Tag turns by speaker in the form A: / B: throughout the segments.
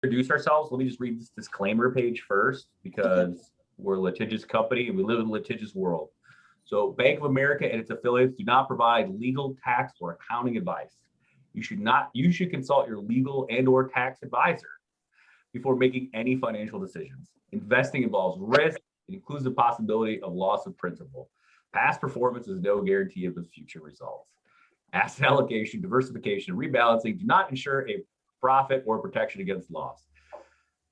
A: introduce ourselves, let me just read this disclaimer page first, because we're a litigious company and we live in a litigious world. So Bank of America and its affiliates do not provide legal, tax, or accounting advice. You should consult your legal and or tax advisor before making any financial decisions. Investing involves risk. It includes the possibility of loss of principal. Past performance is no guarantee of the future results. Asset allocation, diversification, and rebalancing do not ensure a profit or protection against loss.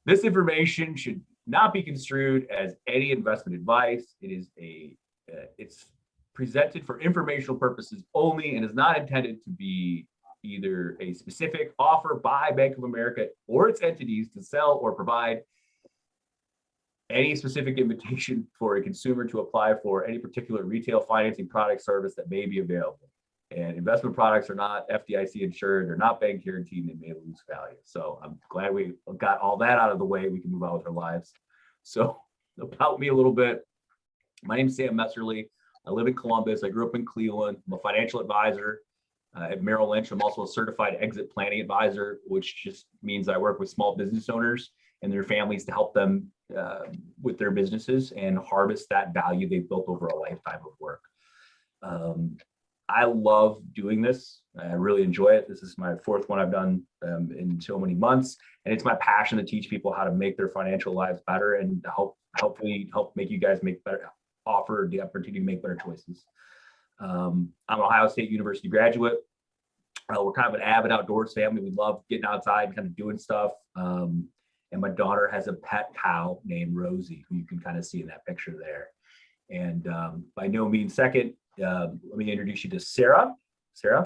A: This information should not be construed as any investment advice. It's presented for informational purposes only and is not intended to be either a specific offer by Bank of America or its entities to sell or provide any specific invitation for a consumer to apply for any particular retail financing product service that may be available. And investment products are not FDIC insured, they're not bank guaranteed, and they may lose value. So I'm glad we got all that out of the way. We can move on with our lives. So about me a little bit. My name is Sam Messerly. I live in Columbus. I grew up in Cleveland. I'm a financial advisor at Merrill Lynch. I'm also a certified exit planning advisor, which just means I work with small business owners and their families to help them with their businesses and harvest that value they've built over a lifetime of work. I love doing this. I really enjoy it. This is my fourth one I've done in so many months. And it's my passion to teach people how to make their financial lives better and hopefully help make you guys offer the opportunity to make better choices. I'm an Ohio State University graduate. We're kind of an avid outdoors family. We love getting outside and kind of doing stuff. And my daughter has a pet cow named Rosie, who you can kind of see in that picture there. And by no means second, let me introduce you to Sarah. Sarah.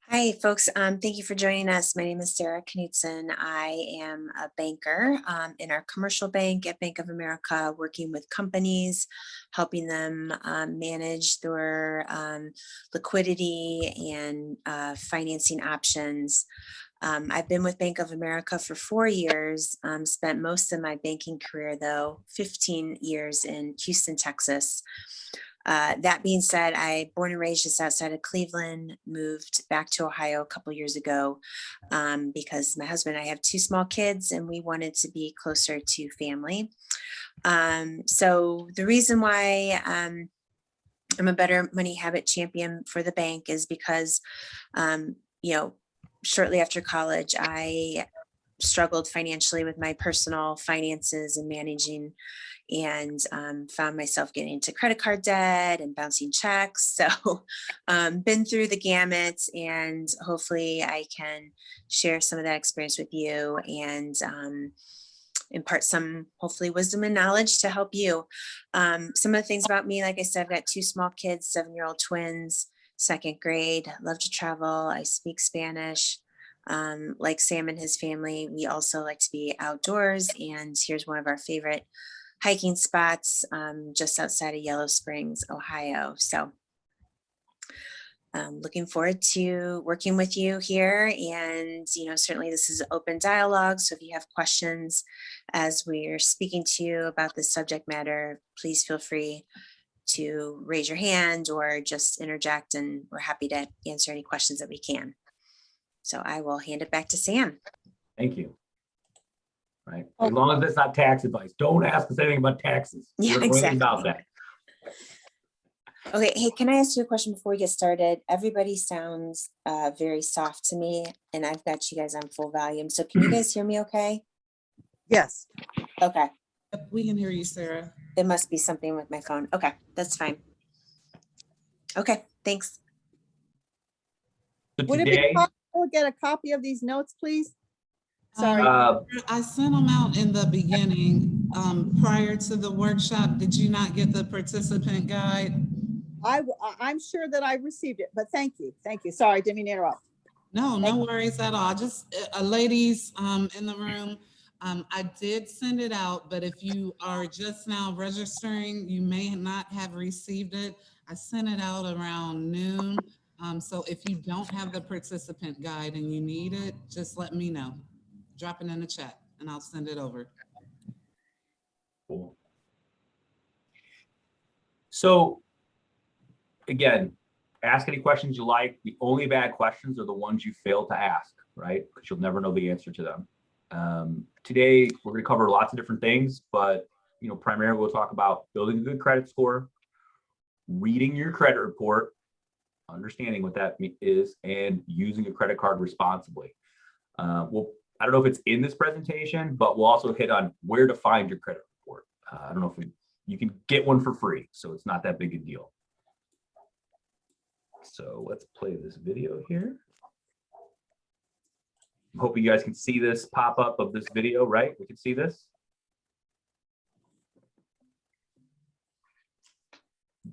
B: Hi, folks. Thank you for joining us. My name is Sarah Knutson. I am a banker in our commercial bank at Bank of America, working with companies, helping them manage their liquidity and financing options. I've been with Bank of America for 4 years, spent most of my banking career, though, 15 years in Houston, Texas. That being said, I born and raised just outside of Cleveland, moved back to Ohio a couple years ago because my husband and I have 2 small kids and we wanted to be closer to family. So the reason why I'm a better money habit champion for the bank is because, shortly after college, I struggled financially with my personal finances and managing, and found myself getting into credit card debt and bouncing checks. So been through the gamut, and hopefully I can share some of that experience with you and impart some hopefully wisdom and knowledge to help you. Some of the things about me, like I said, I've got 2 small kids, 7-year-old twins, 2nd grade, love to travel. I speak Spanish. Like Sam and his family, we also like to be outdoors, and here's one of our favorite hiking spots just outside of Yellow Springs, Ohio. So looking forward to working with you here. And, certainly this is open dialogue. So if you have questions as we're speaking to you about this subject matter, please feel free to raise your hand or just interject, and we're happy to answer any questions that we can. So I will hand it back to Sam.
A: Thank you. Right. As long as it's not tax advice, don't ask us anything about taxes.
B: Yeah, exactly.
A: About that.
B: Okay. Hey, can I ask you a question before we get started? Everybody sounds very soft to me, and I've got you guys on full volume. So can you guys hear me okay?
C: Yes.
B: Okay.
C: We can hear you, Sarah.
B: It must be something with my phone. Okay, that's fine. Okay, thanks.
A: So
D: Would it be possible to get a copy of these notes, please? Sorry.
C: I sent them out in the beginning prior to the workshop. Did you not get the participant guide?
D: I'm sure that I received it, but thank you. Thank you. Sorry, didn't mean to interrupt.
C: No worries at all. Just ladies in the room, I did send it out, but if you are just now registering, you may not have received it. I sent it out around noon. So if you don't have the participant guide and you need it, just let me know. Drop it in the chat and I'll send it over.
A: Cool. So again, ask any questions you like. The only bad questions are the ones you fail to ask, right? Because you'll never know the answer to them. Today, we're going to cover lots of different things, but primarily we'll talk about building a good credit score, reading your credit report, understanding what that is, and using a credit card responsibly. I don't know if it's in this presentation, but we'll also hit on where to find your credit report. I don't know if you can get one for free, so it's not that big a deal. So let's play this video here. I'm hoping you guys can see this pop up of this video, right? We can see this.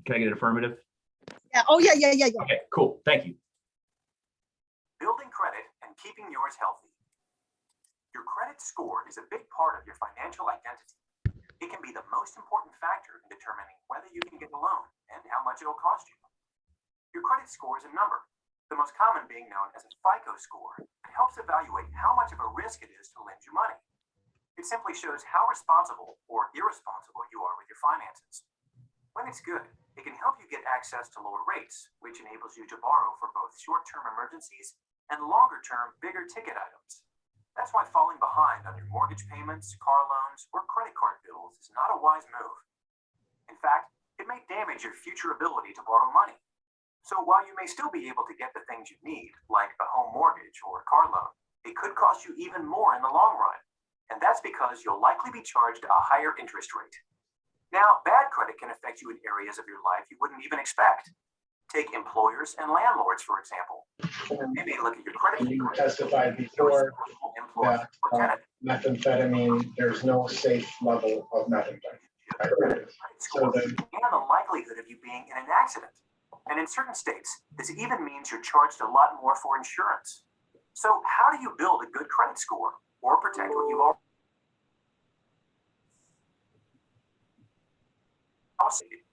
A: Can I get an affirmative?
D: Yeah. Oh, yeah.
A: Okay, cool. Thank you.
E: Building credit and keeping yours healthy. Your credit score is a big part of your financial identity. It can be the most important factor in determining whether you can get a loan and how much it'll cost you. Your credit score is a number, the most common being known as a FICO score. It helps evaluate how much of a risk it is to lend you money. It simply shows how responsible or irresponsible you are with your finances. When it's good, it can help you get access to lower rates, which enables you to borrow for both short-term emergencies and longer-term, bigger ticket items. That's why falling behind on your mortgage payments, car loans, or credit card bills is not a wise move. In fact, it may damage your future ability to borrow money. So while you may still be able to get the things you need, like a home mortgage or a car loan, it could cost you even more in the long run. And that's because you'll likely be charged a higher interest rate. Now, bad credit can affect you in areas of your life you wouldn't even expect. Take employers and landlords, for example. They may look at your credit.
F: You testified before that methamphetamine, there's no safe level of methamphetamine. So
E: And the likelihood of you being in an accident. And in certain states, this even means you're charged a lot more for insurance. So how do you build a good credit score or protect what you've already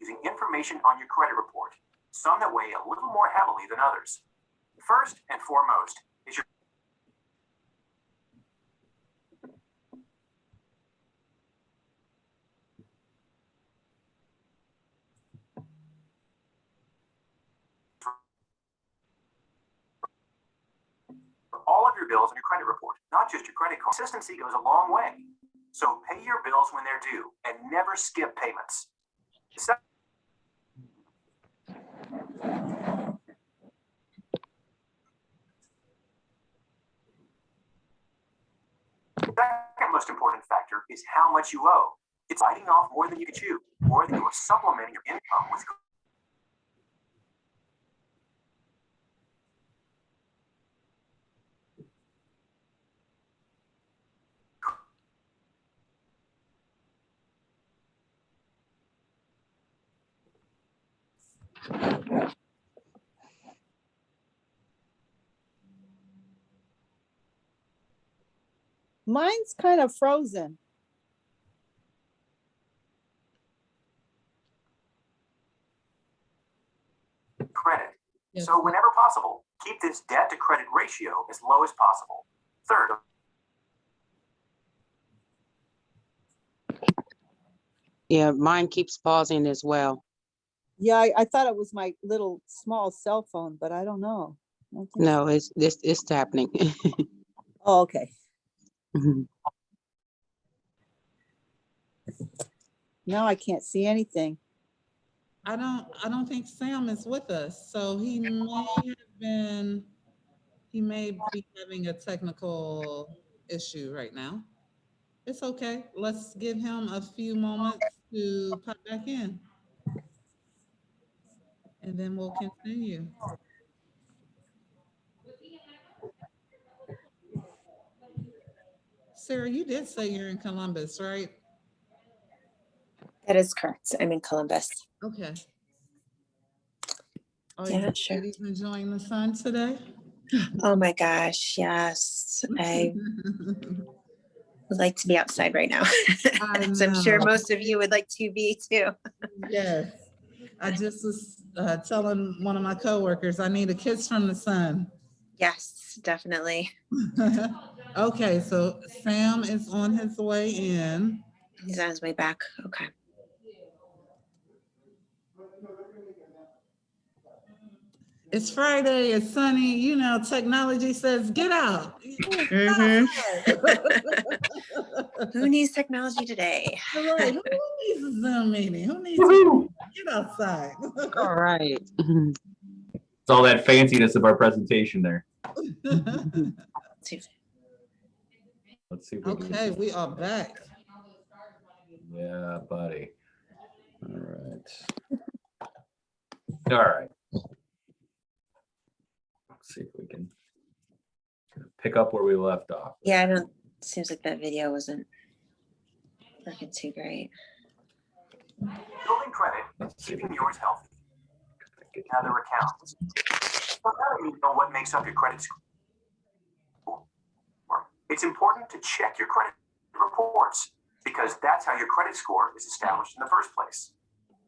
E: using information on your credit report, some that weigh a little more heavily than others? First and foremost is your all of your bills on your credit report, not just your credit card. Consistency goes a long way. So pay your bills when they're due and never skip payments. Second most important factor is how much you owe. It's biting off more than you can chew, or that you are supplementing your income with.
D: Mine's kind of frozen.
E: Credit.
C: Yes.
E: So whenever possible, keep this debt to credit ratio as low as possible. Third,
G: Yeah, mine keeps pausing as well.
D: Yeah, I thought it was my little small cell phone, but I don't know. I don't think so.
G: No, it's happening.
D: Oh, okay.
G: Mhm.
D: Now I can't see anything.
C: I don't think Sam is with us, so he may be having a technical issue right now. It's okay. Let's give him a few moments to pop back in. And then we'll continue. Sarah, you did say you're in Columbus, right?
B: That is correct. I'm in Columbus.
C: Okay. Are
B: Yeah,
C: you
B: sure.
C: ladies enjoying the sun today?
B: Oh my gosh, yes. I would like to be outside right now.
C: I
B: As I'm sure
C: know.
B: most of you would like to be too.
C: Yes. I just was telling one of my coworkers, I need a kiss from the sun.
B: Yes, definitely.
C: Okay, so Sam is on his way in.
B: He's on his way back. Okay.
C: It's Friday, it's sunny, you know, technology says, get out.
B: Mhm. Who needs technology today?
C: Right. Who needs a Zoom meeting? Who needs
A: Woohoo!
C: to get outside?
G: All right.
A: It's all that fanciness of our presentation there. Let's see if we can get
C: Okay,
A: this.
C: we are back.
A: Yeah, buddy. All right. All right. Let's see if we can pick up where we left off.
B: Yeah, I don't, seems like that video wasn't working too great.
E: Building credit and
A: Let's see if we
E: keeping
A: can
E: yours healthy.
A: get
E: Other accounts. So now that you know what makes up your credit score, it's important to check your credit reports because that's how your credit score is established in the first place.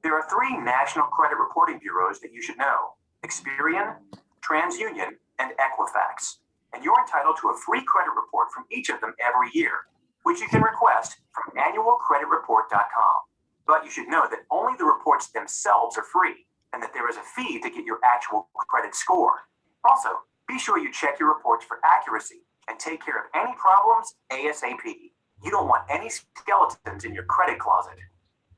E: There are 3 national credit reporting bureaus that you should know: Experian, TransUnion, and Equifax. And you're entitled to a free credit report from each of them every year, which you can request from annualcreditreport.com. But you should know that only the reports themselves are free and that there is a fee to get your actual credit score. Also, be sure you check your reports for accuracy and take care of any problems ASAP. You don't want any skeletons in your credit closet.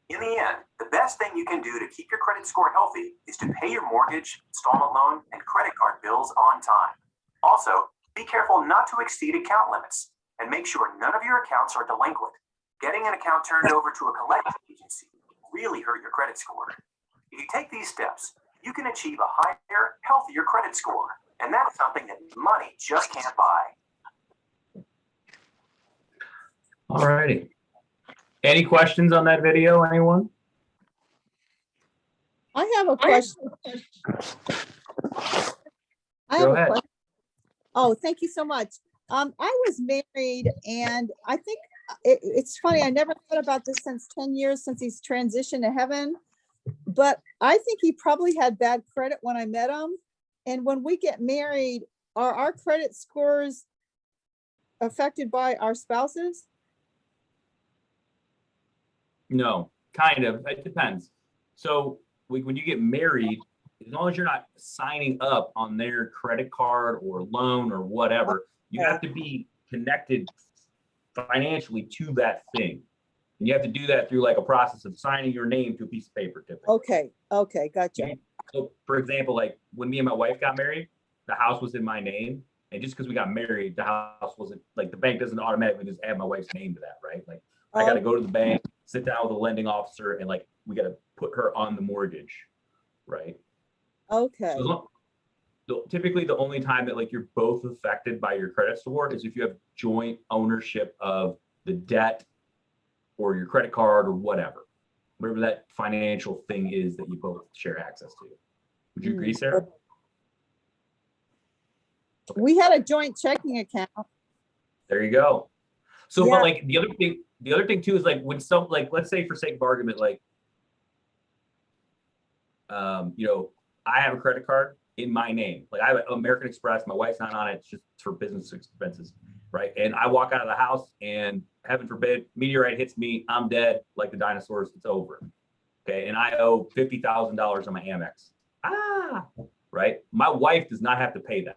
E: In the end, the best thing you can do to keep your credit score healthy is to pay your mortgage, installment loan, and credit card bills on time. Also, be careful not to exceed account limits and make sure none of your accounts are delinquent. Getting an account turned over to a collection agency will really hurt your credit score. If you take these steps, you can achieve a higher, healthier credit score. And that's something that money just can't buy.
A: All righty. Any questions on that video, anyone?
D: I have a question. I have
A: Go
D: a
A: ahead.
D: question. Oh, thank you so much. I was married and I think it's funny, I never thought about this since 10 years since he's transitioned to heaven. But I think he probably had bad credit when I met him. And when we get married, are our credit scores affected by our spouses?
A: No, kind of. It depends. So when you get married, as long as you're not signing up on their credit card or loan or whatever, you have to be connected financially to that thing. And you have to do that through like a process of signing your name to a piece of paper typically.
D: Okay, gotcha.
A: So for example, like when me and my wife got married, the house was in my name. And just because we got married, the house wasn't, like, the bank doesn't automatically just add my wife's name to that, right? Like I got to go to the bank, sit down with a lending officer, and like we got to put her on the mortgage, right?
D: Okay,
A: So typically the only time that like you're both affected by your credit score is if you have joint ownership of the debt or your credit card or whatever that financial thing is that you both share access to. Would you agree, Sarah?
D: we had a joint checking account.
A: There you go. So,
D: Yeah.
A: but like the other thing too is like when some, like, let's say for sake of argument, like, you know, I have a credit card in my name. Like I have American Express, my wife's not on it, it's just for business expenses, right? And I walk out of the house and heaven forbid, meteorite hits me, I'm dead, like the dinosaurs, it's over. Okay, and I owe $50,000 on my Amex. Right? My wife does not have to pay that.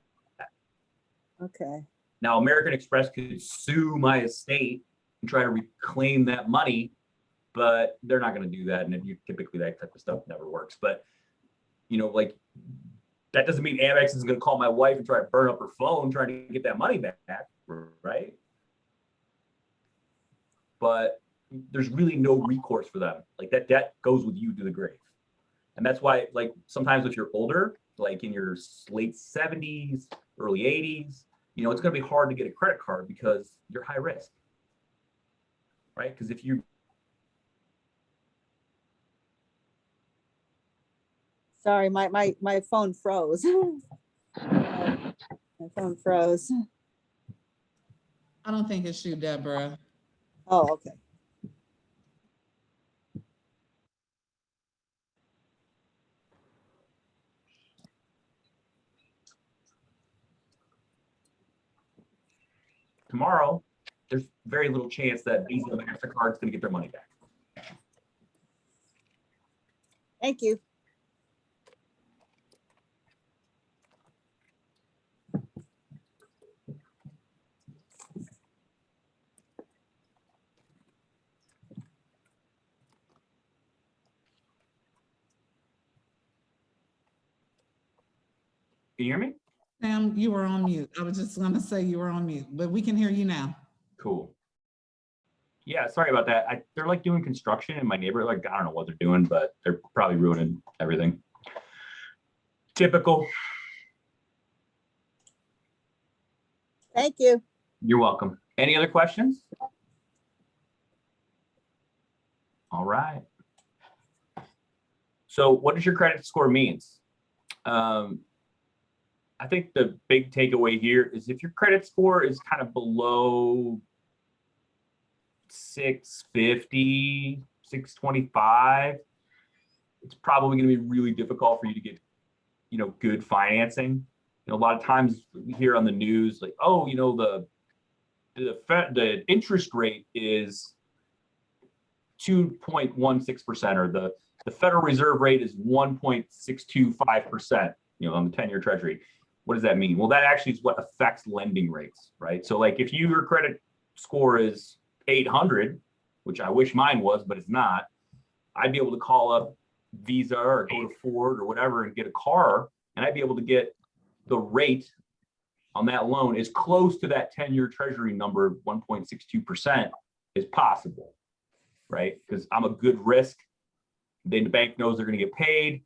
D: Okay,
A: Now, American Express could sue my estate and try to reclaim that money, but they're not going to do that. And typically that type of stuff never works. But, you know, like, that doesn't mean Amex is going to call my wife and try to burn up her phone trying to get that money back, right? But there's really no recourse for them. Like that debt goes with you to the grave. And that's why, like, sometimes if you're older, like in your late 70s, early 80s, you know, it's going to be hard to get a credit card because you're high risk, right? Because if you...
D: sorry, my phone froze. My phone froze.
C: I don't think it's you, Deborah.
D: Oh, okay.
A: tomorrow, there's very little chance that Visa and MasterCard is going to get their money back.
D: Thank you.
A: Can you hear me?
C: Sam, you were on mute. I was just gonna say you were on mute, but we can hear you now.
A: Cool. Yeah, sorry about that. They're like doing construction in my neighborhood. Like, I don't know what they're doing, but they're probably ruining everything. Typical.
D: Thank you.
A: You're welcome. Any other questions? All right. So what does your credit score means? I think the big takeaway here is if your credit score is kind of below 650, 625, it's probably going to be really difficult for you to get, good financing. A lot of times we hear on the news like, oh, the interest rate is 2.16%, or the Federal Reserve rate is 1.625%, on the 10-year treasury. What does that mean? Well, that actually is what affects lending rates, right? So like if your credit score is 800, which I wish mine was, but it's not, I'd be able to call up Visa or go to Ford or whatever and get a car, and I'd be able to get the rate on that loan as close to that 10-year treasury number of 1.62% as possible, right? Because I'm a good risk. Then the bank knows they're going to get paid.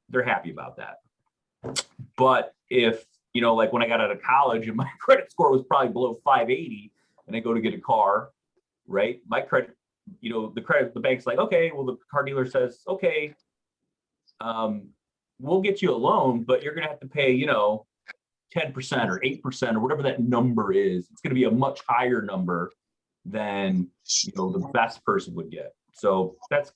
A: They're happy about that. But if, like when I got out of college and my credit score was probably below 580 and I go to get a car, right? My credit, the bank's like, okay, well, the car dealer says, okay, we'll get you a loan, but you're going to have to pay, 10% or 8% or whatever that number is. It's going to be a much higher number than, the best person would get. So that's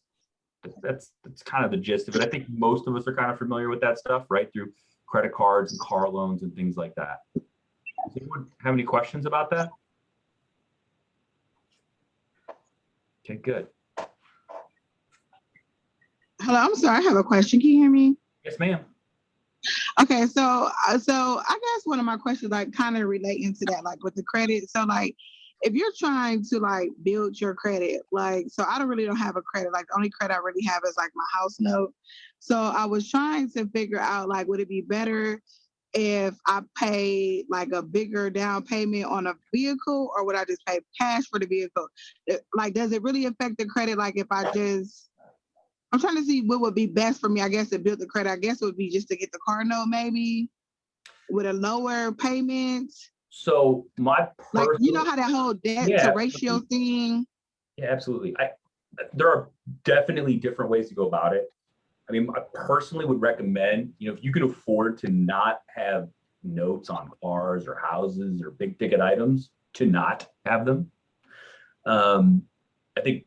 A: kind of the gist of it. I think most of us are kind of familiar with that stuff, right? Through credit cards and car loans and things like that. Does anyone have any questions about that? Okay, good.
H: Hello, I'm sorry, I have a question. Can you hear me?
A: Yes, ma'am.
H: Okay, so I guess one of my questions like kind of relating to that, like with the credit. So like if you're trying to like build your credit, like, so I don't have a credit, like the only credit I really have is like my house note. So I was trying to figure out like, would it be better if I pay like a bigger down payment on a vehicle, or would I just pay cash for the vehicle? Like, does it really affect the credit? Like if I'm trying to see what would be best for me, I guess, to build the credit. I guess it would be just to get the car note maybe with a lower payment.
A: So my
H: like, how that whole debt to ratio thing.
A: Yeah, absolutely. There are definitely different ways to go about it. I mean, I personally would recommend, if you can afford to not have notes on cars or houses or big ticket items, to not have them. I think,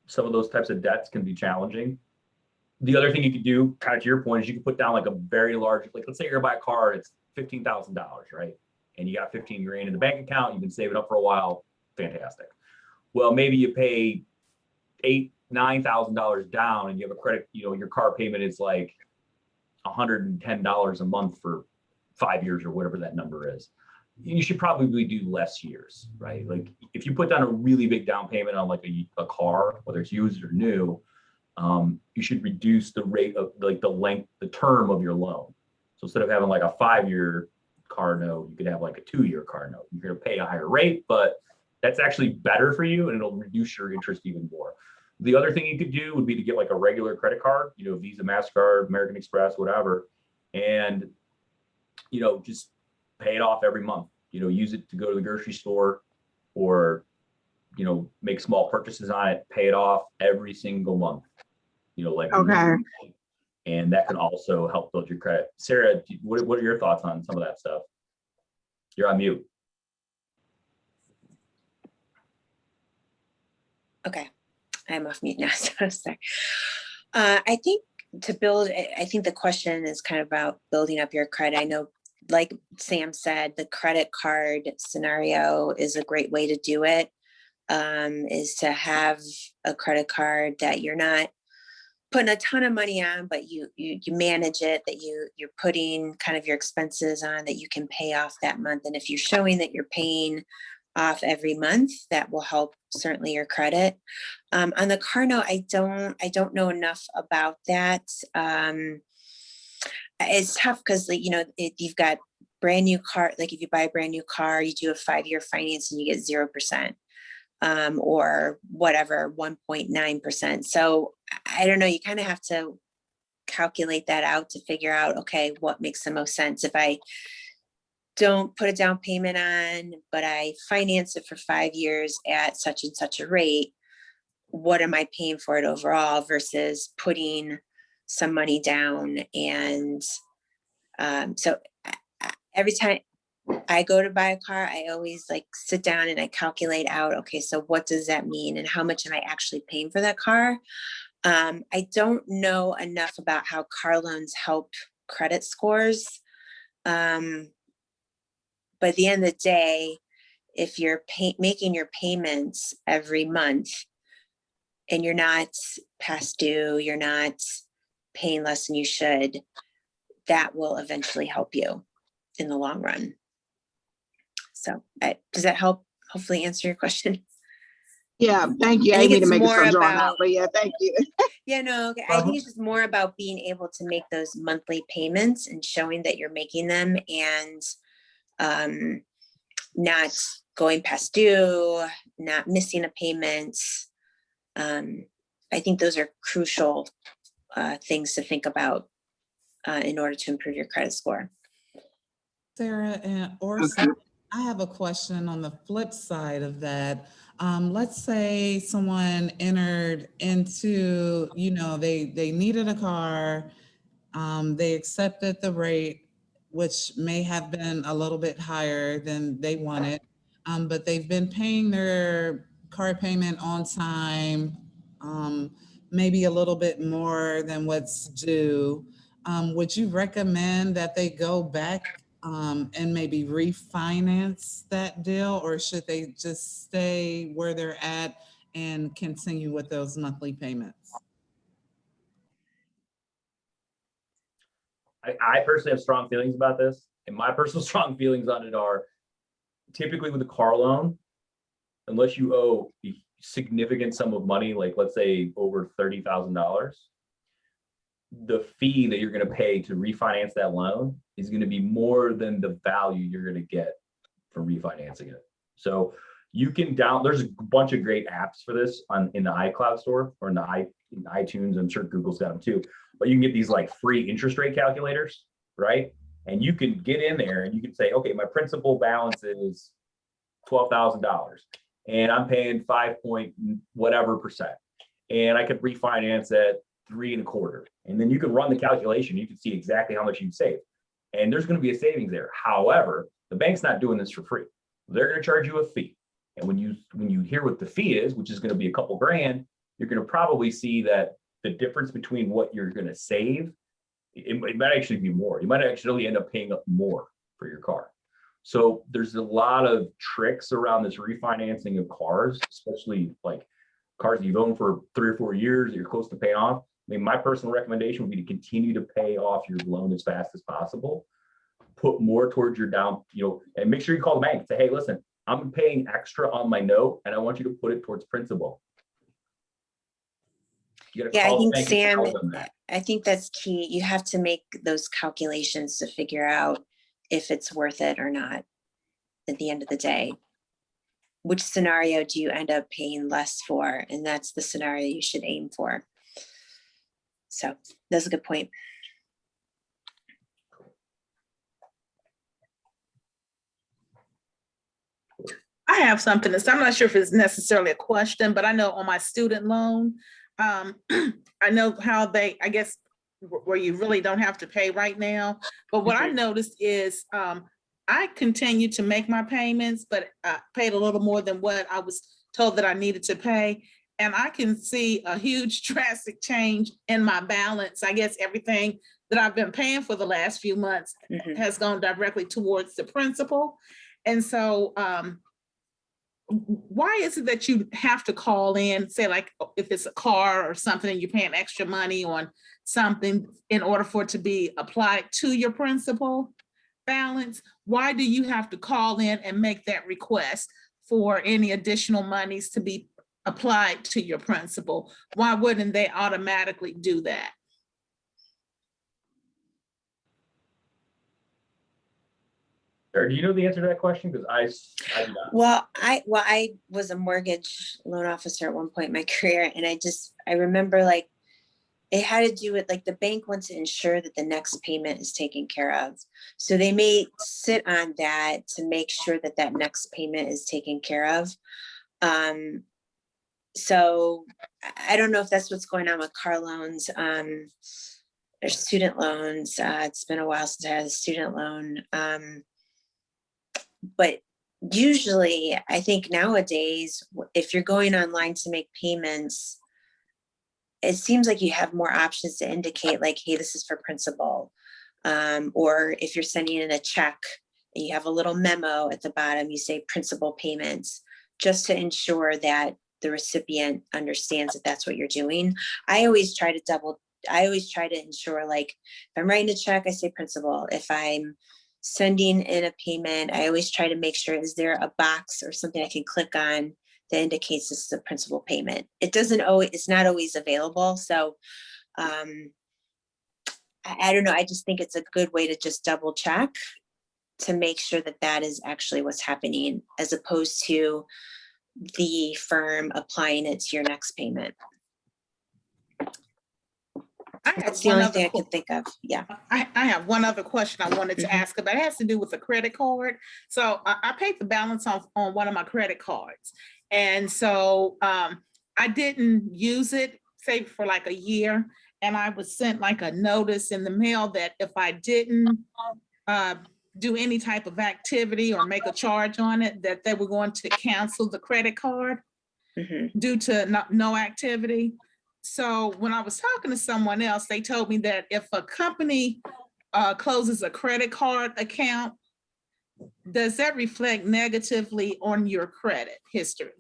A: some of those types of debts can be challenging. The other thing you could do, kind of to your point, is you can put down like a very large, like let's say you're gonna buy a car, it's $15,000, right? And you got 15 grand in the bank account, you've been saving up for a while, fantastic. Well, maybe you pay $9,000 down and you have a credit, your car payment is like $110 a month for 5 years or whatever that number is. You should probably do less years, right? Like if you put down a really big down payment on like a car, whether it's used or new, you should reduce the rate of like the term of your loan. So instead of having like a 5-year car note, you could have like a 2-year car note. You're going to pay a higher rate, but that's actually better for you and it'll reduce your interest even more. The other thing you could do would be to get like a regular credit card, Visa, MasterCard, American Express, whatever, and, just pay it off every month. Use it to go to the grocery store or, make small purchases on it, pay it off every single month,
H: Okay.
A: And that can also help build your credit. Sarah, what are your thoughts on some of that stuff? You're on mute.
B: Okay, I'm off mute now. So sorry. I think the question is kind of about building up your credit. I know, like Sam said, the credit card scenario is a great way to do it, is to have a credit card that you're not putting a ton of money on, but you manage it, that you're putting kind of your expenses on that you can pay off that month. And if you're showing that you're paying off every month, that will help certainly your credit. On the car note, I don't know enough about that. it's tough because, like, if you've got brand new car, like if you buy a brand new car, you do a 5-year finance and you get 0%, or whatever, 1.9%. So I don't know, you kind of have to calculate that out to figure out, okay, what makes the most sense. If I don't put a down payment on, but I finance it for 5 years at such and such a rate, what am I paying for it overall versus putting some money down? And so every time I go to buy a car, I always like sit down and I calculate out, okay, so what does that mean? And how much am I actually paying for that car? I don't know enough about how car loans help credit scores. But at the end of the day, if you're making your payments every month and you're not past due, you're not paying less than you should, that will eventually help you in the long run. So does that help hopefully answer your question?
H: Yeah, thank you. I didn't mean to make it so drawn out, but yeah, thank you.
B: Yeah, no, okay. I think it's just more about being able to make those monthly payments and showing that you're making them, and not going past due, not missing a payment. I think those are crucial things to think about in order to improve your credit score.
C: Sarah and Orson, I have a question on the flip side of that. Let's say someone entered into, they needed a car, they accepted the rate, which may have been a little bit higher than they wanted, but they've been paying their car payment on time, maybe a little bit more than what's due. Would you recommend that they go back and maybe refinance that deal, or should they just stay where they're at and continue with those monthly payments?
A: I personally have strong feelings about this, and my personal strong feelings on it are typically with a car loan, unless you owe a significant sum of money, like let's say over $30,000, the fee that you're going to pay to refinance that loan is going to be more than the value you're going to get from refinancing it. So you can there's a bunch of great apps for this in the iCloud store or in iTunes. I'm sure Google's got them too, but you can get these like free interest rate calculators, right? And you can get in there and you can say, okay, my principal balance is $12,000 and I'm paying 5 point whatever percent, and I could refinance at 3.25%. And then you can run the calculation. You can see exactly how much you'd save. And there's going to be a savings there. However, the bank's not doing this for free. They're going to charge you a fee. And when you hear what the fee is, which is going to be a couple grand, you're going to probably see that the difference between what you're going to save, it might actually be more. You might actually end up paying up more for your car. So there's a lot of tricks around this refinancing of cars, especially like cars that you've owned for 3 or 4 years that you're close to paying off. I mean, my personal recommendation would be to continue to pay off your loan as fast as possible. Put more towards your down, and make sure you call the bank and say, hey, listen, I'm paying extra on my note and I want you to put it towards principal.
B: Yeah, I think, Sam, I think that's key. You have to make those calculations to figure out if it's worth it or not at the end of the day. Which scenario do you end up paying less for? And that's the scenario you should aim for. So that's a good point.
I: I have something I'm not sure if it's necessarily a question, but I know on my student loan, I know how I guess where you really don't have to pay right now. But what I noticed is I continue to make my payments, but I paid a little more than what I was told that I needed to pay. And I can see a huge drastic change in my balance. I guess everything that I've been paying for the last few months has gone directly towards the principal. And so why is it that you have to call in, say like if it's a car or something and you're paying extra money on something in order for it to be applied to your principal balance? Why do you have to call in and make that request for any additional monies to be applied to your principal? Why wouldn't they automatically do that?
A: Sarah, do you know the answer to that question? Because I do not.
B: Well, I was a mortgage loan officer at one point in my career, and I remember like it had to do with like the bank wants to ensure that the next payment is taken care of. So they may sit on that to make sure that that next payment is taken care of. So I don't know if that's what's going on with car loans, or student loans. It's been a while since I had a student loan. But usually I think nowadays, if you're going online to make payments, it seems like you have more options to indicate like, hey, this is for principal. Or if you're sending in a check and you have a little memo at the bottom, you say principal payments, just to ensure that the recipient understands that that's what you're doing. I always try to ensure, like, if I'm writing a check, I say principal. If I'm sending in a payment, I always try to make sure, is there a box or something I can click on that indicates this is a principal payment? It's not always available. So I don't know. I just think it's a good way to just double check to make sure that that is actually what's happening, as opposed to the firm applying it to your next payment. That's the only thing I can think of. Yeah.
I: I have one other question I wanted to ask about. It has to do with the credit card. So I paid the balance on one of my credit cards. And so I didn't use it, say, for like a year. And I was sent like a notice in the mail that if I didn't do any type of activity or make a charge on it, that they were going to cancel the credit card due to no activity. So when I was talking to someone else, they told me that if a company closes a credit card account, does that reflect negatively on your credit history?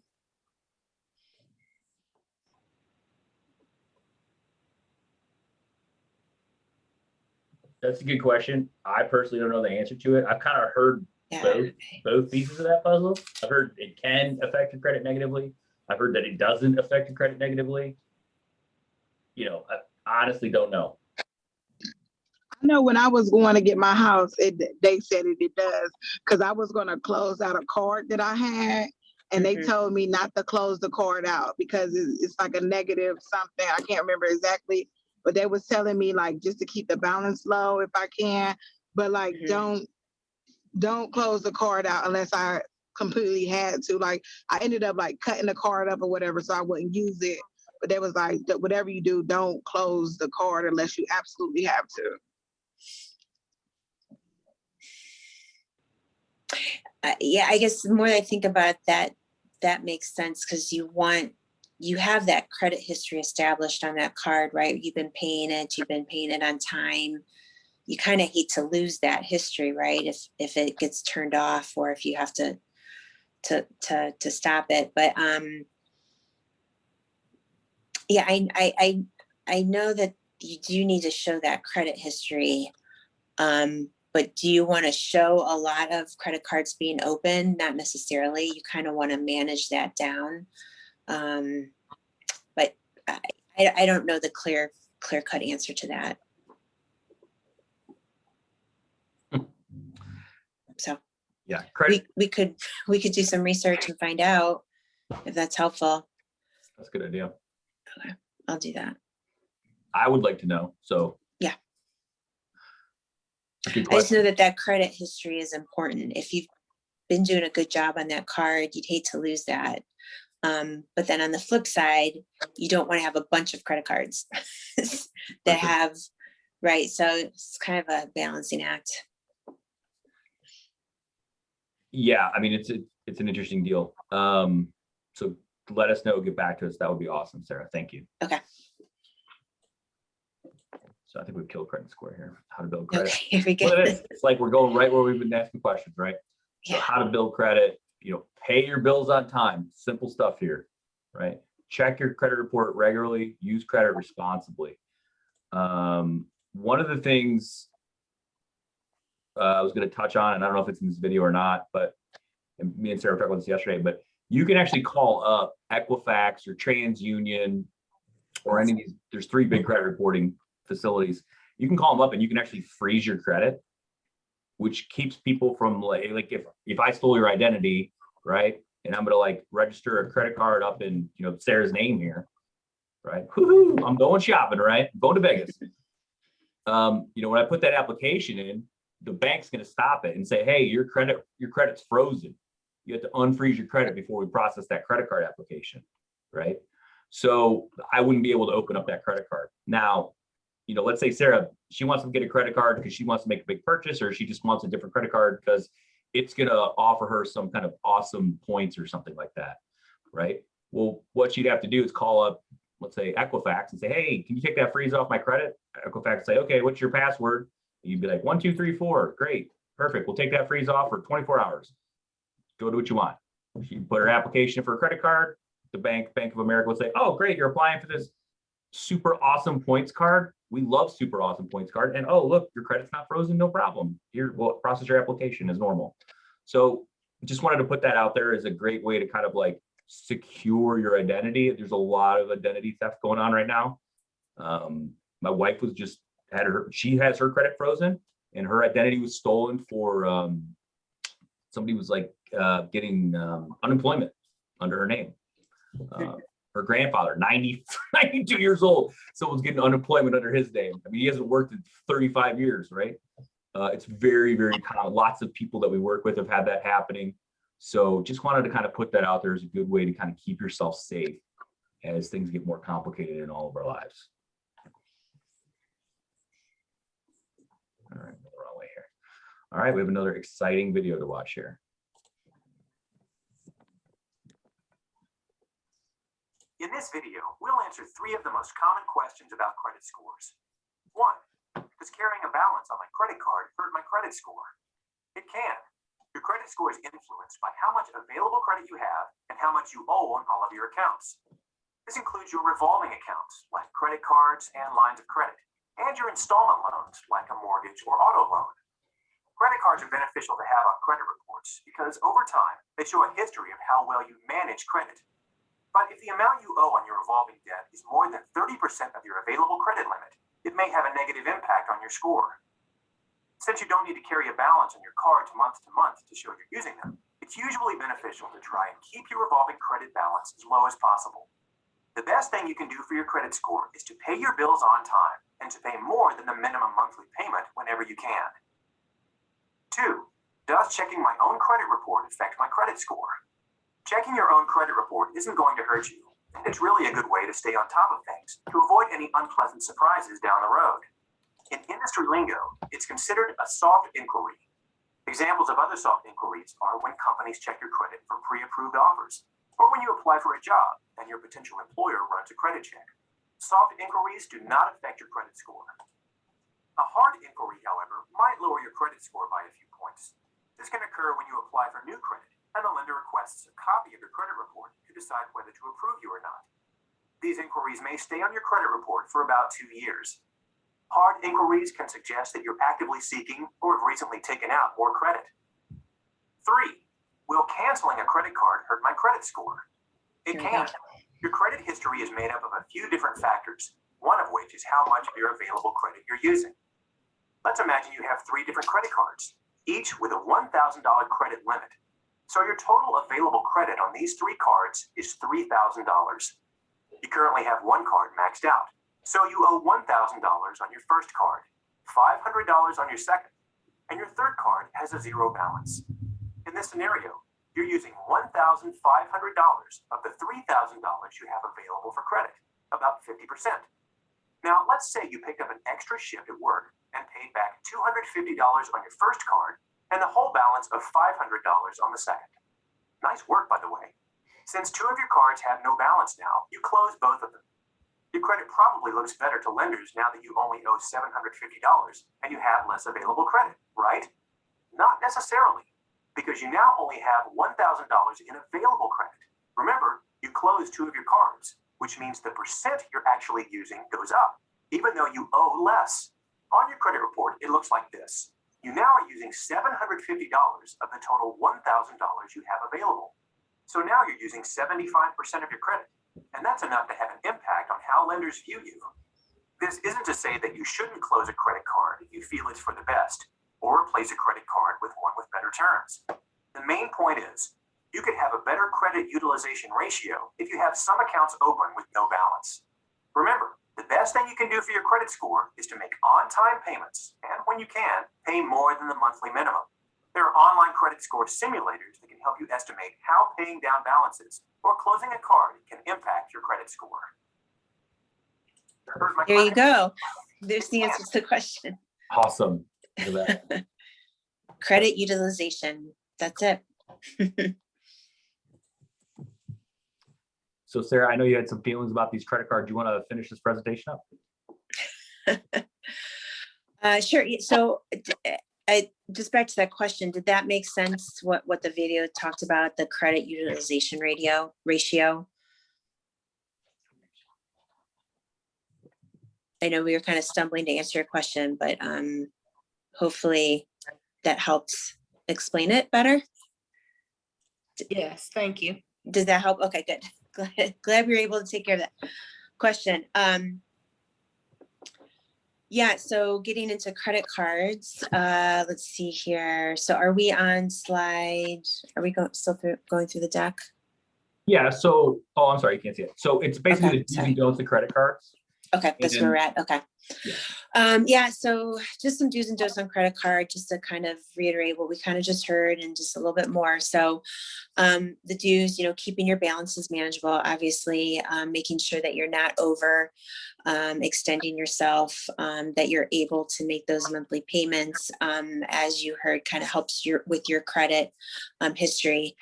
A: That's a good question. I personally don't know the answer to it. I've kind of heard both pieces of that puzzle. I've heard it can affect your credit negatively. I've heard that it doesn't affect your credit negatively. You know, I honestly don't know.
H: I know when I was going to get my house, they said it does, because I was going to close out a card that I had, and they told me not to close the card out because it's like a negative something. I can't remember exactly, but they was telling me like just to keep the balance low if I can, but like don't close the card out unless I completely had to. Like I ended up like cutting the card up or whatever so I wouldn't use it. But they was like, whatever you do, don't close the card unless you absolutely have to.
B: Yeah, I guess the more I think about that, that makes sense, because you have that credit history established on that card, right? You've been paying it on time. You kind of hate to lose that history, right? If it gets turned off, or if you have to stop it. But yeah, I know that you do need to show that credit history. But do you want to show a lot of credit cards being open? Not necessarily. You kind of want to manage that down. But I don't know the clear cut answer to that. So
A: yeah, credit.
B: We could do some research and find out if that's helpful.
A: That's a good idea.
B: Okay, I'll do that.
A: I would like to know. So
B: yeah. I just know that credit history is important. If you've been doing a good job on that card, you'd hate to lose that. But then on the flip side, you don't want to have a bunch of credit cards that have, right? So it's kind of a balancing act.
A: Yeah, I mean, it's an interesting deal. So let us know, get back to us. That would be awesome, Sarah. Thank you.
B: Okay.
A: So I think we've killed credit score here. How to build credit.
B: Okay, here we go.
A: Well, it's like we're going right where we've been asking questions, right? So
B: Yeah.
A: how to build credit, pay your bills on time. Simple stuff here, right? Check your credit report regularly, use credit responsibly. One of the things I was going to touch on, and I don't know if it's in this video or not, but me and Sarah talked about this yesterday, but you can actually call up Equifax or TransUnion or any of these. There's 3 big credit reporting facilities. You can call them up and you can actually freeze your credit which keeps people from like if I stole your identity, right? And I'm gonna like register a credit card up in, you know, Sarah's name here, right? Woo-hoo, I'm going shopping, right? I'm going to Vegas. You know, when I put that application in, the bank's gonna stop it and say, hey, your credit's frozen. You have to unfreeze your credit before we process that credit card application, right? So I wouldn't be able to open up that credit card. Now, you know, let's say Sarah, she wants to get a credit card because she wants to make a big purchase, or she just wants a different credit card because it's going to offer her some kind of awesome points or something like that, right? Well, what she'd have to do is call up, let's say Equifax, and say, hey, can you take that freeze off my credit? Equifax would say, okay, what's your password? And you'd be like, 1, 2, 3, 4. Great, perfect. We'll take that freeze off for 24 hours. Go do what you want. She put her application for a credit card. The Bank of America would say, oh, great, you're applying for this super awesome points card. We love super awesome points card. And oh, look, your credit's not frozen, no problem. Here, we'll process your application as normal. So just wanted to put that out there as a great way to kind of like secure your identity. There's a lot of identity theft going on right now. My wife was just she has her credit frozen and her identity was stolen for somebody was like getting unemployment under her name. Her grandfather, 92 years old, someone's getting unemployment under his name. I mean, he hasn't worked in 35 years, right? It's very, very common. Lots of people that we work with have had that happening. So just wanted to kind of put that out there as a good way to kind of keep yourself safe as things get more complicated in all of our lives. All right, we're on the way here. All right, we have another exciting video to watch here.
E: In this video, we'll answer 3 of the most common questions about credit scores. 1, does carrying a balance on my credit card hurt my credit score? It can. Your credit score is influenced by how much available credit you have and how much you owe on all of your accounts. This includes your revolving accounts, like credit cards and lines of credit, and your installment loans, like a mortgage or auto loan. Credit cards are beneficial to have on credit reports because over time, they show a history of how well you manage credit. But if the amount you owe on your revolving debt is more than 30% of your available credit limit, it may have a negative impact on your score. Since you don't need to carry a balance on your cards month to month to show you're using them, it's usually beneficial to try and keep your revolving credit balance as low as possible. The best thing you can do for your credit score is to pay your bills on time and to pay more than the minimum monthly payment whenever you can. 2, does checking my own credit report affect my credit score? Checking your own credit report isn't going to hurt you, and it's really a good way to stay on top of things to avoid any unpleasant surprises down the road. In industry lingo, it's considered a soft inquiry. Examples of other soft inquiries are when companies check your credit for pre-approved offers, or when you apply for a job and your potential employer runs a credit check. Soft inquiries do not affect your credit score. A hard inquiry, however, might lower your credit score by a few points. This can occur when you apply for new credit and the lender requests a copy of your credit report to decide whether to approve you or not. These inquiries may stay on your credit report for about 2 years. Hard inquiries can suggest that you're actively seeking or have recently taken out more credit. 3, will canceling a credit card hurt my credit score? It can. Your credit history is made up of a few different factors, one of which is how much of your available credit you're using. Let's imagine you have 3 different credit cards, each with a $1,000 credit limit. So your total available credit on these 3 cards is $3,000. You currently have 1 card maxed out, so you owe $1,000 on your first card, $500 on your second, and your third card has a 0 balance. In this scenario, you're using $1,500 of the $3,000 you have available for credit, about 50%. Now, let's say you picked up an extra shift at work and paid back $250 on your first card and the whole balance of $500 on the second. Nice work, by the way. Since 2 of your cards have no balance now, you close both of them. Your credit probably looks better to lenders now that you only owe $750 and you have less available credit, right? Not necessarily, because you now only have $1,000 in available credit. Remember, you closed 2 of your cards, which means the percent you're actually using goes up, even though you owe less. On your credit report, it looks like this. You now are using $750 of the total $1,000 you have available. So now you're using 75% of your credit, and that's enough to have an impact on how lenders view you. This isn't to say that you shouldn't close a credit card if you feel it's for the best. or replace a credit card with one with better terms. The main point is, you could have a better credit utilization ratio if you have some accounts open with no balance. Remember, the best thing you can do for your credit score is to make on-time payments, and when you can, pay more than the monthly minimum. There are online credit score simulators that can help you estimate how paying down balances or closing a card can impact your credit score.
B: There you go. There's the answer to the question.
A: Awesome. Look at that.
B: Credit utilization. That's it.
A: So Sarah, I know you had some feelings about these credit cards. Do you want to finish this presentation up?
B: Sure. So just back to that question, did that make sense? What the video talked about, the credit utilization ratio? I know we were kind of stumbling to answer your question, but hopefully that helps explain it better.
I: Yes, thank you.
B: Does that help? Okay, good. Glad we were able to take care of that question. Yeah, so getting into credit cards, let's see here. So are we on slide, are we going through the deck?
A: Yeah, so, oh, I'm sorry, you can't see it. So it's basically
B: Okay,
A: the do's
B: sorry.
A: and don'ts of credit cards.
B: Okay, that's where we're at. Okay. Yeah, so just some do's and don'ts on credit card, just to kind of reiterate what we kind of just heard and just a little bit more. So the do's, keeping your balances manageable, obviously, making sure that you're not over extending yourself, that you're able to make those monthly payments, as you heard, kind of helps with your credit history.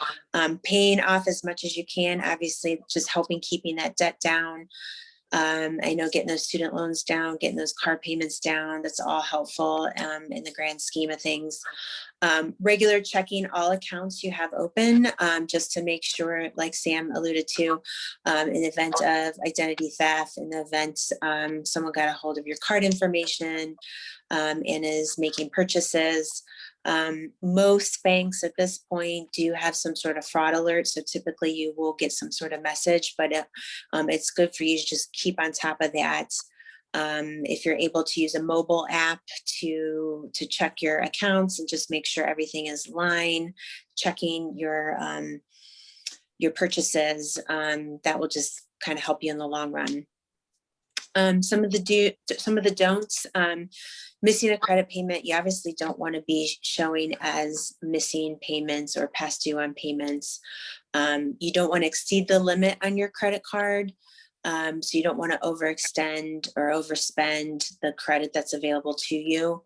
B: Paying off as much as you can, obviously, just helping keeping that debt down. I know getting those student loans down, getting those car payments down, that's all helpful in the grand scheme of things. Regular checking all accounts you have open, just to make sure, like Sam alluded to, in the event of identity theft, in the event someone got a hold of your card information and is making purchases. Most banks at this point do have some sort of fraud alert. So typically you will get some sort of message, but it's good for you to just keep on top of that. If you're able to use a mobile app to check your accounts and just make sure everything is line, checking your purchases, that will just kind of help you in the long run. Some of the don'ts, missing a credit payment, you obviously don't want to be showing as missing payments or past due on payments. You don't want to exceed the limit on your credit card. So you don't want to overextend or overspend the credit that's available to you.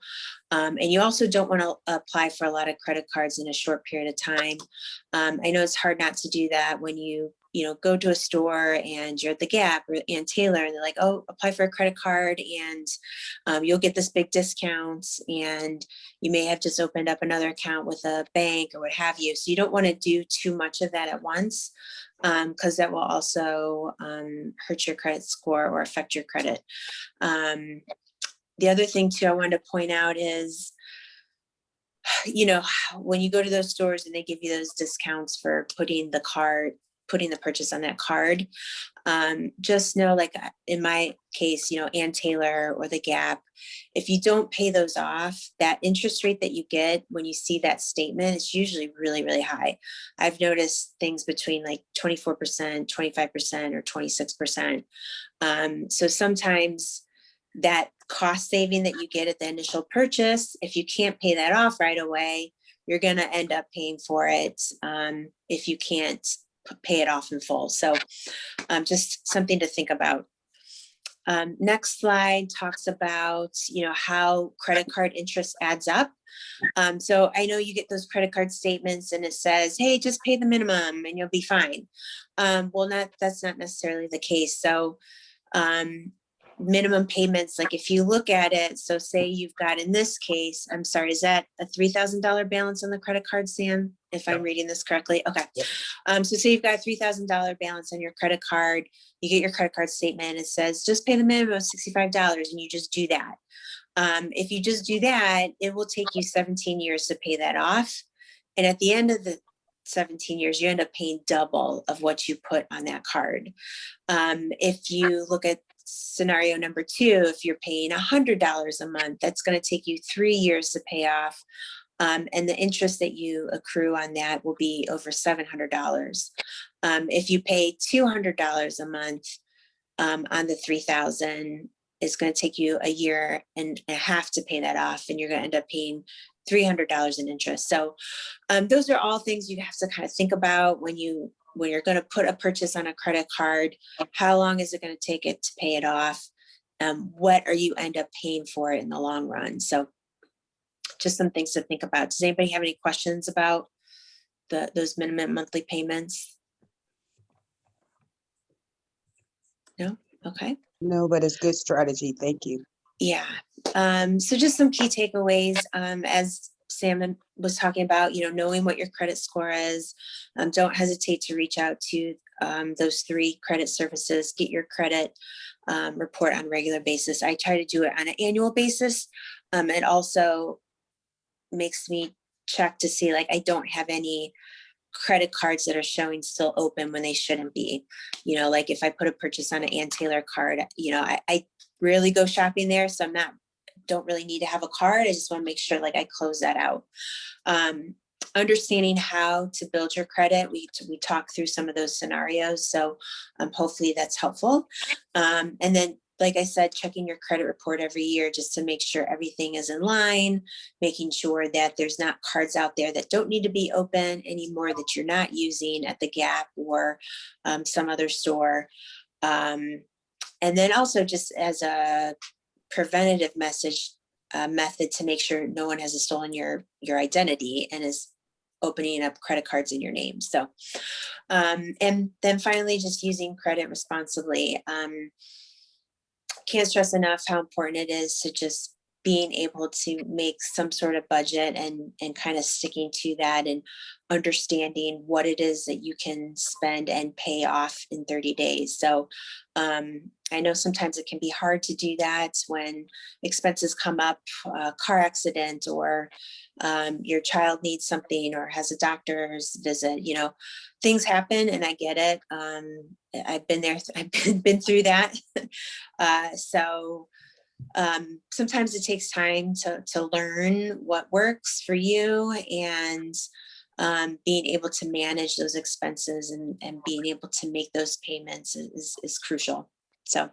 B: And you also don't want to apply for a lot of credit cards in a short period of time. I know it's hard not to do that when you go to a store and you're at the Gap or Ann Taylor and they're like, oh, apply for a credit card and you'll get this big discount, and you may have just opened up another account with a bank or what have you. So you don't want to do too much of that at once, because that will also hurt your credit score or affect your credit. The other thing too I wanted to point out is, when you go to those stores and they give you those discounts for putting the purchase on that card, just know, like in my case, Ann Taylor or the Gap, if you don't pay those off, that interest rate that you get when you see that statement is usually really, really high. I've noticed things between like 24%, 25%, or 26%. So sometimes that cost saving that you get at the initial purchase, if you can't pay that off right away, you're going to end up paying for it if you can't pay it off in full. So just something to think about. Next slide talks about, how credit card interest adds up. So I know you get those credit card statements and it says, hey, just pay the minimum and you'll be fine. Well, that's not necessarily the case. So minimum payments, like if you look at it, so say you've got, in this case, I'm sorry, is that a $3,000 balance on the credit card, Sam, if I'm reading this correctly? Okay. Yep. So say you've got a $3,000 balance on your credit card, you get your credit card statement, it says just pay the minimum of $65, and you just do that. If you just do that, it will take you 17 years to pay that off. And at the end of the 17 years, you end up paying double of what you put on that card. If you look at scenario number 2, if you're paying $100 a month, that's going to take you 3 years to pay off. And the interest that you accrue on that will be over $700. If you pay $200 a month on the $3,000, it's going to take you a year and a half to pay that off, and you're going to end up paying $300 in interest. So those are all things you have to kind of think about when you're going to put a purchase on a credit card. How long is it going to take it to pay it off? What are you end up paying for it in the long run? So just some things to think about. Does anybody have any questions about those minimum monthly payments? No? Okay.
G: No, but it's good strategy. Thank you.
B: Yeah. So just some key takeaways, as Sam was talking about, knowing what your credit score is. Don't hesitate to reach out to those 3 credit services. Get your credit report on a regular basis. I try to do it on an annual basis. It also makes me check to see, like, I don't have any credit cards that are showing still open when they shouldn't be. Like if I put a purchase on an Ann Taylor card, I rarely go shopping there, so don't really need to have a card. I just want to make sure like I close that out. Understanding how to build your credit, we talk through some of those scenarios, so hopefully that's helpful. And then, like I said, checking your credit report every year just to make sure everything is in line, making sure that there's not cards out there that don't need to be open anymore that you're not using at the Gap or some other store. And then also just as a preventative method to make sure no one has stolen your identity and is opening up credit cards in your name. So, and then finally, just using credit responsibly. Can't stress enough how important it is to just being able to make some sort of budget and kind of sticking to that and understanding what it is that you can spend and pay off in 30 days. So I know sometimes it can be hard to do that when expenses come up, a car accident, or your child needs something or has a doctor's visit. Things happen, and I get it. I've been there. I've been through that. So sometimes it takes time to learn what works for you, and being able to manage those expenses and being able to make those payments is crucial. So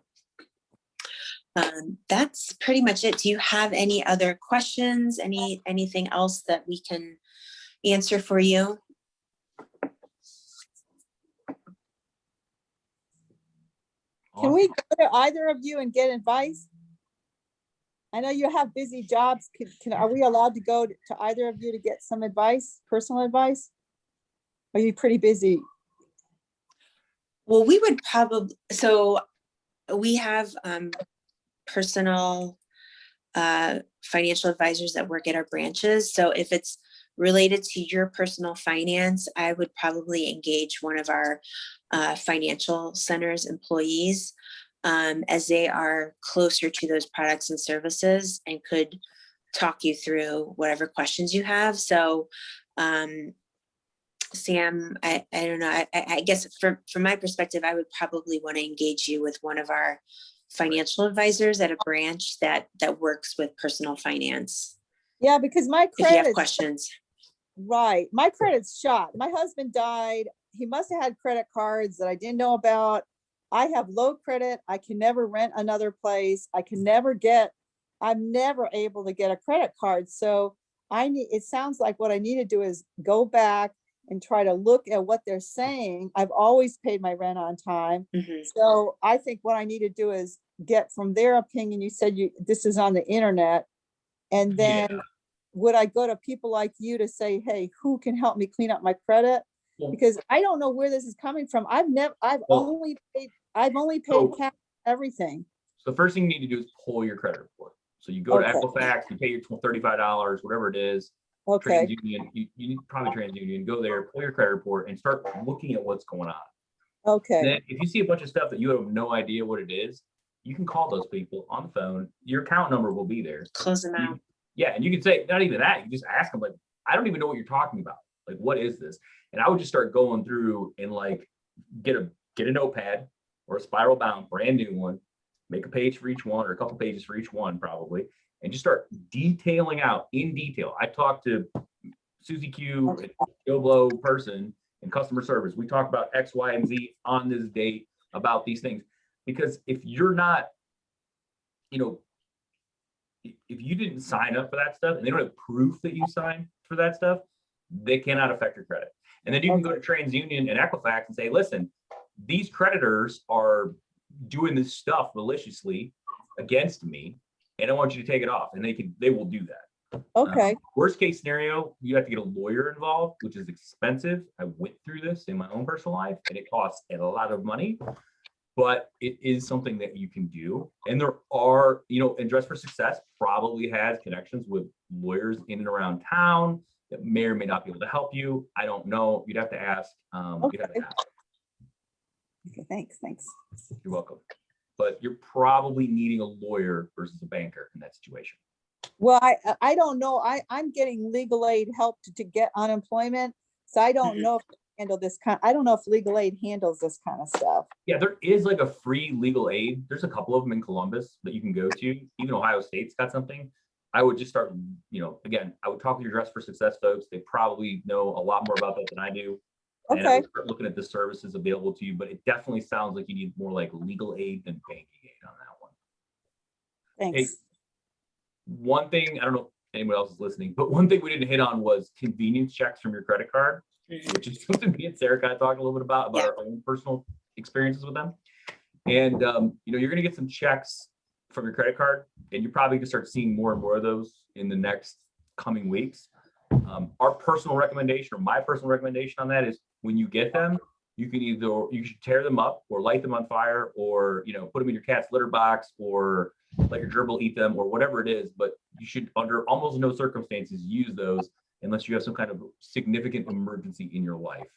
B: that's pretty much it. Do you have any other questions? Anything else that we can answer for you?
D: Can we go to either of you and get advice? I know you have busy jobs. Are we allowed to go to either of you to get some advice, personal advice? Are you pretty busy?
B: Well, we would probably, so we have personal financial advisors that work at our branches. So if it's related to your personal finance, I would probably engage one of our financial centers employees, as they are closer to those products and services and could talk you through whatever questions you have. So Sam, I don't know, I guess from my perspective, I would probably want to engage you with one of our financial advisors at a branch that works with personal finance.
D: Yeah, because my
B: If you have
D: credit,
B: questions.
D: right, my credit's shot. My husband died. He must have had credit cards that I didn't know about. I have low credit. I can never rent another place. I'm never able to get a credit card. So it sounds like what I need to do is go back and try to look at what they're saying. I've always paid my rent on time.
B: Mhm.
D: So I think what I need to do is get from their opinion. You said this is on the internet. And then would I go to people like you to say, hey, who can help me clean up my credit? Because I don't know where this is coming from. I've only paid cash everything.
A: So the first thing you need to do is pull your credit report. So you go to
D: Okay.
A: Equifax, you pay your $35, whatever it is.
D: Okay.
A: TransUnion, you need probably TransUnion, go there, pull your credit report and start looking at what's going on.
D: Okay.
A: Then if you see a bunch of stuff that you have no idea what it is, you can call those people on the phone. Your account number will be there.
B: Close them out.
A: Yeah, and you can say, not even that, you just ask them, like, I don't even know what you're talking about. Like, what is this? And I would just start going through and like get a notepad or a spiral bound brand new one make a page for each one or a couple pages for each one probably, and just start detailing out in detail. I talked to Susie Q, Joe Blow person in customer service. We talk about X, Y, and Z on this date about these things. Because if you're not, if you didn't sign up for that stuff and they don't have proof that you signed for that stuff, they cannot affect your credit. And then you can go to TransUnion and Equifax and say, listen, these creditors are doing this stuff maliciously against me, and I want you to take it off. And they will do that.
D: Okay.
A: Worst case scenario, you have to get a lawyer involved, which is expensive. I went through this in my own personal life, and it costs a lot of money, but it is something that you can do. And there are, and Dress for Success probably has connections with lawyers in and around town that may or may not be able to help you. I don't know. You'd have to ask. You'd have to ask.
D: Okay, thanks.
A: You're welcome. But you're probably needing a lawyer versus a banker in that situation.
D: Well, I don't know. I'm getting legal aid help to get unemployment. So I don't know if they handle this I don't know if legal aid handles this kind of stuff.
A: Yeah, there is like a free legal aid. There's a couple of them in Columbus that you can go to. Even Ohio State's got something. I would just start, again, I would talk to your Dress for Success folks. They probably know a lot more about that than I do. And I
D: Okay.
A: would start looking at the services available to you, but it definitely sounds like you need more like legal aid than banking aid on that one.
D: Thanks.
A: Hey, one thing, I don't know if anyone else is listening, but one thing we didn't hit on was convenience checks from your credit card, which is something me and Sarah kind of talked a little bit about our own personal experiences with them. And, you're going to get some checks from your credit card, and you're probably going to start seeing more and more of those in the next coming weeks. Our personal recommendation, or my personal recommendation on that, is when you get them, you should tear them up or light them on fire, or put them in your cat's litter box, or let your gerbil eat them, or whatever it is. But you should, under almost no circumstances, use those unless you have some kind of significant emergency in your life.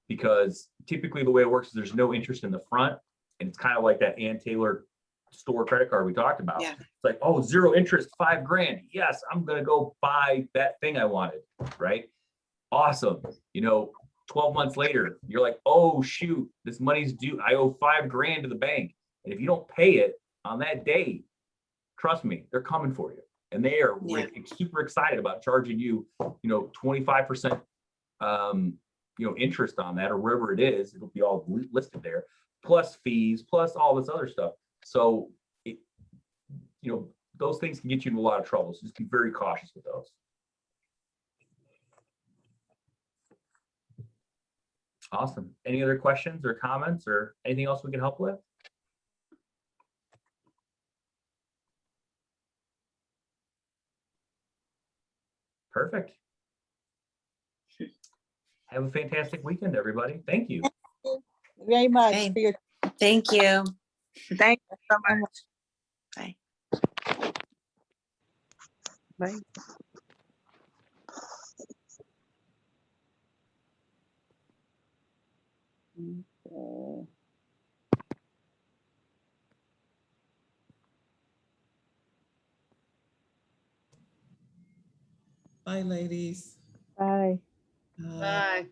A: Because typically the way it works is there's no interest in the front, and it's kind of like that Ann Taylor store credit card we talked about.
B: Yeah.
A: It's like, oh, 0 interest, $5,000. Yes, I'm gonna go buy that thing I wanted, right? Awesome. 12 months later, you're like, oh shoot, this money's due. I owe $5,000 to the bank. And if you don't pay it on that day, trust me, they're coming for you. And they are super excited about charging you, 25% interest on that, or wherever it is. It'll be all listed there, plus fees, plus all this other stuff. So those things can get you in a lot of trouble. So just be very cautious with those. Awesome. Any other questions or comments or anything else we can help with? Perfect. Have a fantastic weekend, everybody. Thank you.
D: Thank you very much
B: Okay.
D: for your
B: Thank you.
I: Thank you so much.
B: Bye.
G: Bye.
C: Bye, ladies.
D: Bye.
C: Uh,
I: Bye.